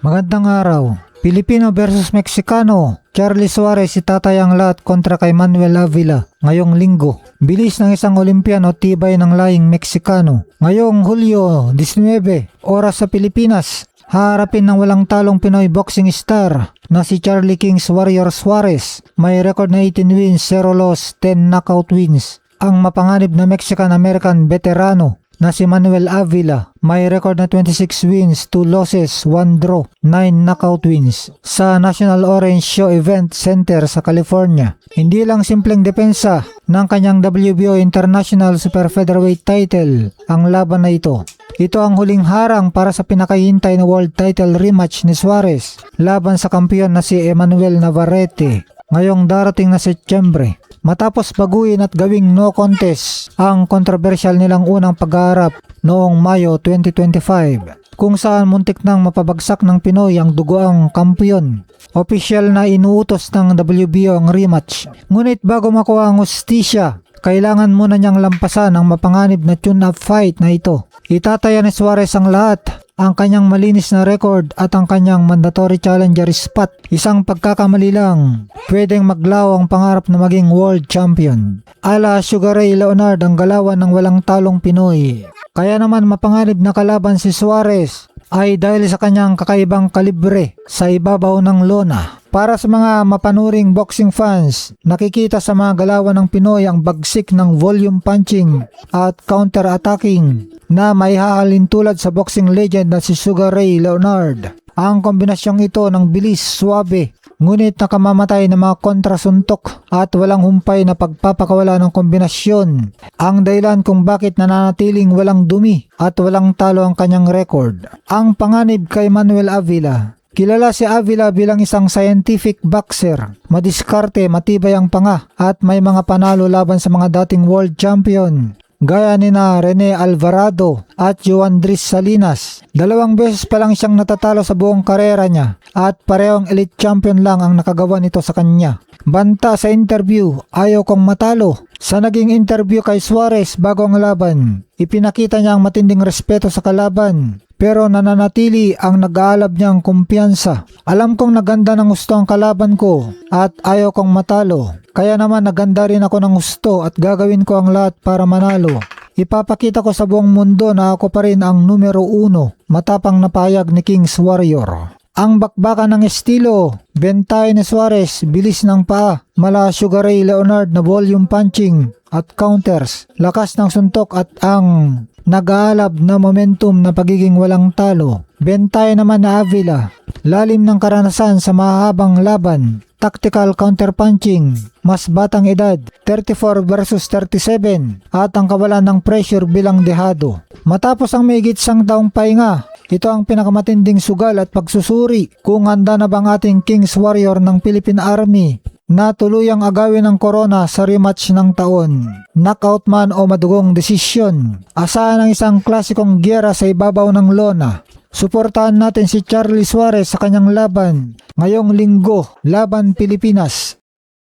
Magandang araw. Pilipino versus Meksikano. Charlie Suarez itatayang lahat kontra kay Manuel Avila ngayong linggo. Bilis ng isang Olimpiano, tibay ng lahing Meksikano. Ngayong Hulyo 19, oras sa Pilipinas, haharapin ng walang talong Pinoy boxing star na si Charlie Kings Warrior Suarez. May record na 18 wins, 0 loss, 10 knockout wins. Ang mapanganib na Mexican-American veterano na si Manuel Avila, may record na 26 wins, 2 losses, 1 draw, 9 knockout wins sa National Orange Show Event Center sa California. Hindi lang simpleng depensa ng kanyang WBO International Super Featherweight title ang laban na ito. Ito ang huling harang para sa pinakahihintay na world title rematch ni Suarez laban sa kampiyon na si Emmanuel Navarrete ngayong darating na Setyembre. Matapos baguhin at gawing no contest ang kontrobersyal nilang unang pagharap noong Mayo 2025 kung saan muntik nang mapabagsak ng Pinoy ang dugoang kampiyon. Opisyal na inuutos ng WBO ang rematch. Ngunit bago makuha ang hustisya, kailangan muna niyang lampasan ang mapanganib na tune-up fight na ito. Itataya ni Suarez ang lahat, ang kanyang malinis na record at ang kanyang mandatory challenger spot. Isang pagkakamali lang, pwedeng maglaw ang pangarap na maging world champion. Ala Sugar Ray Leonard ang galawan ng walang talong Pinoy. Kaya naman mapanganib na kalaban si Suarez ay dahil sa kanyang kakaibang kalibre sa ibabaw ng lona. Para sa mga mapanuring boxing fans, nakikita sa mga galawan ng Pinoy ang bagsik ng volume punching at counter-attacking na may hahalin tulad sa boxing legend na si Sugar Ray Leonard. Ang kombinasyong ito ng bilis, suwabe, ngunit nakamamatay na mga kontrasuntok at walang humpay na pagpapakawala ng kombinasyon ang dahilan kung bakit nananatiling walang dumi at walang talo ang kanyang record. Ang panganib kay Manuel Avila. Kilala si Avila bilang isang scientific boxer, madiskarte, matibay ang panga at may mga panalo laban sa mga dating world champion gaya ni na Rene Alvarado at Juan Dris Salinas. 2 beses pa lang siyang natatalo sa buong karera niya at parehong elite champion lang ang nakagawa nito sa kanya. Banta sa interview, ayaw kong matalo. Sa naging interview kay Suarez bago ang laban, ipinakita niya ang matinding respeto sa kalaban, pero nananatili ang nag-aalab niyang kumpiyansa. Alam kong naganda ng gusto ang kalaban ko at ayaw kong matalo. Kaya naman naganda rin ako ng gusto at gagawin ko ang lahat para manalo. Ipapakita ko sa buong mundo na ako pa rin ang numero 1, matapang na pahayag ni Kings Warrior. Ang bakbakan ng estilo, bentay ni Suarez, bilis ng paa, mala Sugar Ray Leonard na volume punching at counters, lakas ng suntok at ang nag-aalab na momentum na pagiging walang talo. Bentay naman na Avila, lalim ng karanasan sa mahabang laban, tactical counterpunching, mas batang edad, 34 versus 37, at ang kawalan ng pressure bilang dehado. Matapos ang mahigit 1 taong pahinga, ito ang pinakamatinding sugal at pagsusuri kung handa na bang ating Kings Warrior ng Philippine Army na tuluyang agawin ng corona sa rematch ng taon. Knockout man o madugong desisyon, asahan ang isang klasikong giyera sa ibabaw ng lona. Suportahan natin si Charlie Suarez sa kanyang laban ngayong linggo laban Pilipinas.